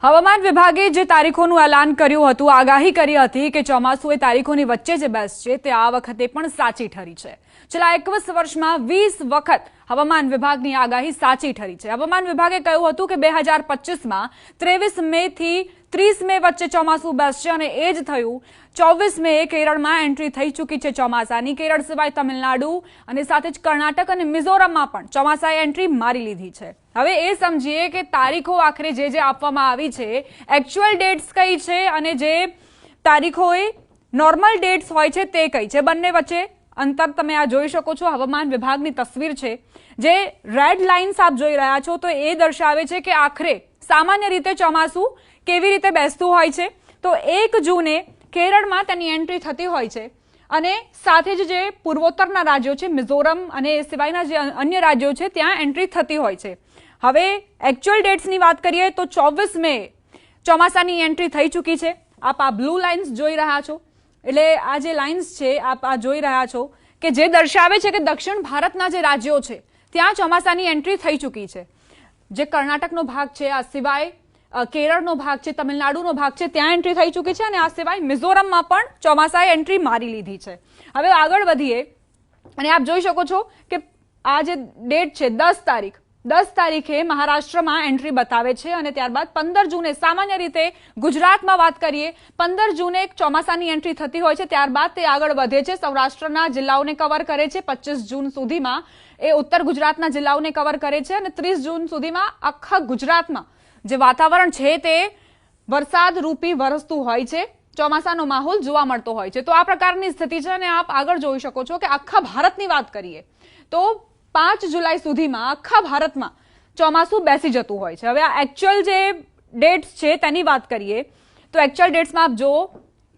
હવામાન વિભાગે જે તારીખોનું એલાન કર્યું હતું, આગાહી કરી હતી કે ચોમાસુ એ તારીખોની વચ્ચે જે બેસશે તે આ વખતે પણ સાચી ઠરી છે। છેલ્લા 21 વર્ષમાં 20 વખત હવામાન વિભાગની આગાહી સાચી ઠરી છે। હવામાન વિભાગે કહ્યું હતું કે 2025માં 23 મે થી 30 મે વચ્ચે ચોમાસુ બેસશે અને એ જ થયું। 24 મે કેરળમાં એન્ટ્રી થઈ ચૂકી છે ચોમાસાની। કેરળ સિવાય તમિલનાડુ અને સાથે જ કર્ણાટક અને મિઝોરમમાં પણ ચોમાસાએ એન્ટ્રી મારી લીધી છે। હવે એ સમજીએ કે તારીખો આખરે જે આપવામાં આવી છે, એક્ચ્યુઅલ ડેટ્સ કઈ છે અને જે તારીખોએ નોર્મલ ડેટ્સ હોય છે તે કઈ છે, બંને વચ્ચે અંતર તમે આ જોઈ શકો છો। હવામાન વિભાગની તસવીર છે, જે રેડ લાઇન્સ આપ જોઈ રહ્યા છો તો એ દર્શાવે છે કે આખરે સામાન્ય રીતે ચોમાસું કેવી રીતે બેસતું હોય છે। તો 1 જૂને કેરળમાં તેની એન્ટ્રી થતી હોય છે અને સાથે જ જે પૂર્વોત્તરના રાજ્યો છે, મિઝોરમ અને એ સિવાયના જે અન્ય રાજ્યો છે ત્યાં એન્ટ્રી થતી હોય છે। હવે એક્ચ્યુઅલ ડેટ્સની વાત કરીએ તો 24 મે ચોમાસાની એન્ટ્રી થઈ ચૂકી છે। આપ આ બ્લુ લાઇન્સ જોઈ રહ્યા છો, એટલે આ જે લાઇન્સ છે આપ આ જોઈ રહ્યા છો કે જે દર્શાવે છે કે દક્ષિણ ભારતના જે રાજ્યો છે ત્યાં ચોમાસાની એન્ટ્રી થઈ ચૂકી છે। જે કર્ણાટકનો ભાગ છે, આ સિવાય કેરળનો ભાગ છે, તમિલનાડુનો ભાગ છે, ત્યાં એન્ટ્રી થઈ ચૂકી છે અને આ સિવાય મિઝોરમમાં પણ ચોમાસાએ એન્ટ્રી મારી લીધી છે। હવે આગળ વધીએ અને આપ જોઈ શકો છો કે આ જે ડેટ છે 10 તારીખે મહારાષ્ટ્રમાં એન્ટ્રી બતાવે છે અને ત્યારબાદ 15 જૂને સામાન્ય રીતે ગુજરાતમાં વાત કરીએ 15 જૂને ચોમાસાની એન્ટ્રી થતી હોય છે, ત્યારબાદ તે આગળ વધે છે, સૌરાષ્ટ્રના જિલ્લાઓને કવર કરે છે। 25 જૂન સુધીમાં એ ઉત્તર ગુજરાતના જિલ્લાઓને કવર કરે છે અને 30 જૂન સુધીમાં આખા ગુજરાતમાં જે વાતાવરણ છે તે વરસાદ રૂપી વરસતું હોય છે, ચોમાસાનો માહોલ જોવા મળતો હોય છે। તો આ પ્રકારની સ્થિતિ છે અને આપ આગળ જોઈ શકો છો કે આખા ભારતની વાત કરીએ તો 5 જુલાઈ સુધીમાં આખા ભારતમાં ચોમાસું બેસી જતું હોય છે। હવે આ એક્ચ્યુઅલ જે ડેટ્સ છે તેની વાત કરીએ તો એક્ચ્યુઅલ ડેટ્સમાં આપ જુઓ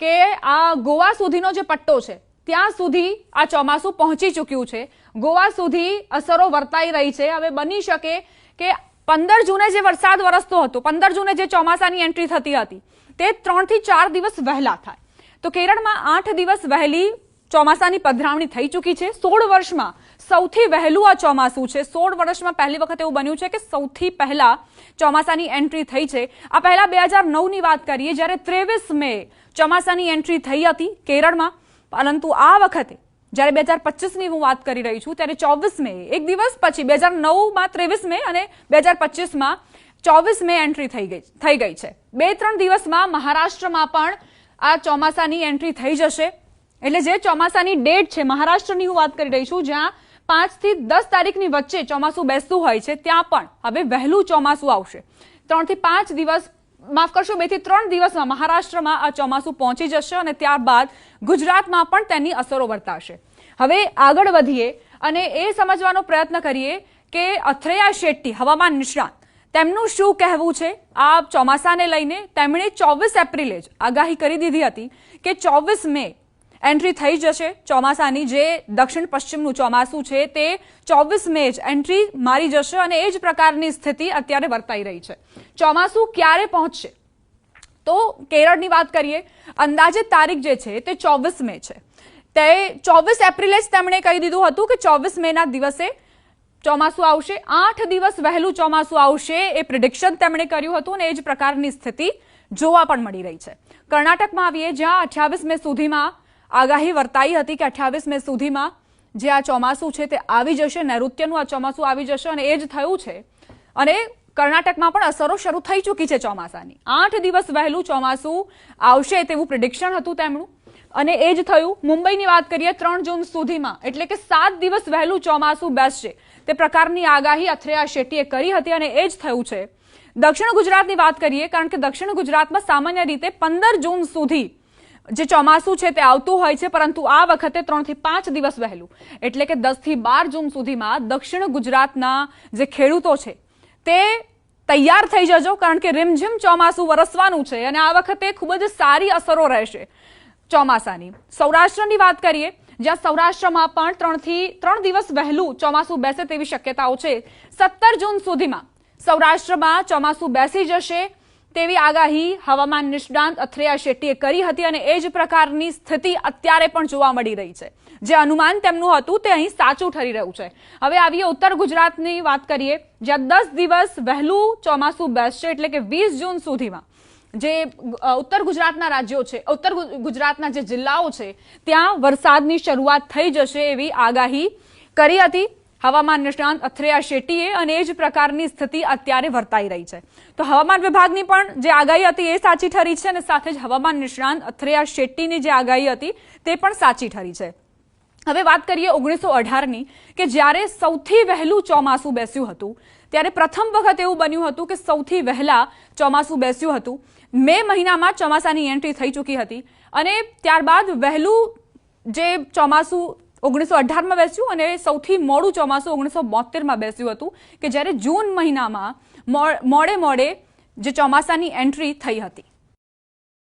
કે આ ગોવા સુધીનો જે પટ્ટો છે ત્યાં સુધી આ ચોમાસું પહોંચી ચૂક્યું છે, ગોવા સુધી અસરો વર્તાઈ રહી છે। હવે બની શકે કે 15 જૂને જે વરસાદ વરસતો હતો, 15 જૂને જે ચોમાસાની એન્ટ્રી થતી હતી તે 3 થી 4 દિવસ વહેલા થાય। તો કેરળમાં 8 દિવસ વહેલી ચોમાસાની પધરામણી થઈ ચૂકી છે। 16 વર્ષમાં સૌથી વહેલું આ ચોમાસું છે। 16 વર્ષમાં પહેલી વખત એવું બન્યું છે કે સૌથી પહેલા ચોમાસાની એન્ટ્રી થઈ છે। આ પહેલા 2009ની વાત કરીએ જ્યારે 23 મે ચોમાસાની એન્ટ્રી થઈ હતી કેરળમાં, પરંતુ આ વખતે જ્યારે 2025ની હું વાત કરી રહી છું ત્યારે 24 મે, એક દિવસ પછી 2009માં 23 મે અને 2025માં 24 મે એન્ટ્રી થઈ ગઈ છે। 2-3 દિવસમાં મહારાષ્ટ્રમાં પણ આ ચોમાસાની એન્ટ્રી થઈ જશે। એટલે જે ચોમાસાની ડેટ છે મહારાષ્ટ્રની હું વાત કરી રહી છું, જ્યાં 5 થી 10 તારીખની વચ્ચે ચોમાસું બેસતું હોય છે ત્યાં પણ હવે વહેલું ચોમાસું આવશે। 3 થી 5 દિવસ, માફ કરશો 2 થી 3 દિવસમાં મહારાષ્ટ્રમાં આ ચોમાસું પહોંચી જશે અને ત્યારબાદ ગુજરાતમાં પણ તેની અસરો વર્તાશે। હવે આગળ વધીએ અને એ સમજવાનો પ્રયત્ન કરીએ કે અથ્રેયા શેટ્ટી હવામાન નિષ્ણાત, તેમનું શું કહેવું છે આ ચોમાસાને લઈને। તેમણે 24 એપ્રિલે જ આગાહી કરી દીધી હતી કે 24 મે એન્ટ્રી થઈ જશે ચોમાસાની। જે દક્ષિણ પશ્ચિમનું ચોમાસું છે તે 24 મે જ એન્ટ્રી મારી જશે અને એ જ પ્રકારની સ્થિતિ અત્યારે વર્તાઈ રહી છે। ચોમાસું ક્યારે પહોંચશે તો કેરળની વાત કરીએ, અંદાજિત તારીખ જે છે તે 24 મે છે। તે 24 એપ્રિલે જ તેમણે કહી દીધું હતું કે 24 મેના દિવસે ચોમાસું આવશે, 8 દિવસ વહેલું ચોમાસું આવશે એ પ્રિડિક્શન તેમણે કર્યું હતું અને એ જ પ્રકારની સ્થિતિ જોવા પણ મળી રહી છે। કર્ણાટકમાં આવીએ જ્યાં 28 મે સુધીમાં આગાહી વર્તાઈ હતી કે 28 મે સુધીમાં જે આ ચોમાસું છે તે આવી જશે, નૈઋત્યનું આ ચોમાસું આવી જશે અને એ જ થયું છે અને કર્ણાટકમાં પણ અસરો શરૂ થઈ ચૂકી છે ચોમાસાની। 8 દિવસ વહેલું ચોમાસું આવશે તેવું પ્રિડિક્શન હતું તેમનું અને એ જ થયું। મુંબઈની વાત કરીએ 3 જૂન સુધીમાં, એટલે કે 7 દિવસ વહેલું ચોમાસું બેસશે તે પ્રકારની આગાહી અથ્રેયા શેટ્ટીએ કરી હતી અને એ જ થયું છે। દક્ષિણ ગુજરાતની વાત કરીએ, કારણ કે દક્ષિણ ગુજરાતમાં સામાન્ય રીતે 15 જૂન સુધી જે ચોમાસું છે તે આવતું હોય છે, પરંતુ આ વખતે 3 થી 5 દિવસ વહેલું, એટલે કે 10 થી 12 જૂન સુધીમાં દક્ષિણ ગુજરાતના જે ખેડૂતો છે તે તૈયાર થઈ જજો, કારણ કે રીમઝીમ ચોમાસું વરસવાનું છે અને આ વખતે ખૂબ જ સારી અસરો રહેશે ચોમાસાની। સૌરાષ્ટ્રની વાત કરીએ જ્યાં સૌરાષ્ટ્રમાં પણ 3 દિવસ વહેલું ચોમાસું બેસે તેવી શક્યતાઓ છે। 17 જૂન સુધીમાં સૌરાષ્ટ્રમાં ચોમાસું બેસી જશે। તેવી આગાહી હવામાન નિષ્ણાંત અથરેયા શેટ્ટીએ કરી હતી અને એ જ પ્રકારની સ્થિતિ અત્યારે પણ જોવા મળી રહી છે. જે અનુમાન તેમનું હતું તે અહીં સાચું ઠરી રહ્યું છે. હવે આવીએ ઉત્તર ગુજરાતની વાત કરીએ, જ્યાં 10 દિવસ વહેલું ચોમાસું બેસશે, એટલે કે 20 જૂન સુધીમાં જે ઉત્તર ગુજરાતના રાજ્યો છે, ઉત્તર ગુજરાતના જે જિલ્લાઓ છે ત્યાં વરસાદની શરૂઆત થઈ જશે એવી આગાહી કરી હતી હવામાન નિષ્ણાંત અથરેયા શેટ્ટીએ અને એ જ પ્રકારની સ્થિતિ અત્યારે વર્તાઈ રહી છે. તો હવામાન વિભાગની પણ જે આગાહી હતી એ સાચી ઠરી છે અને સાથે જ હવામાન નિષ્ણાંત અથરેયા શેટ્ટીની જે આગાહી હતી તે પણ સાચી ઠરી છે. હવે વાત કરીએ 1918ની, કે જ્યારે સૌથી વહેલું ચોમાસું બેસ્યું હતું ત્યારે પ્રથમ વખત એવું બન્યું હતું કે સૌથી વહેલા ચોમાસું બેસ્યું હતું. મે મહિનામાં ચોમાસાની એન્ટ્રી થઈ ચૂકી હતી અને ત્યારબાદ વહેલું જે ચોમાસું 1918માં બેસ્યું અને સૌથી મોડું ચોમાસું 1972માં બેસ્યું હતું, કે જ્યારે જૂન મહિનામાં મોડે જે ચોમાસાની એન્ટ્રી થઈ હતી.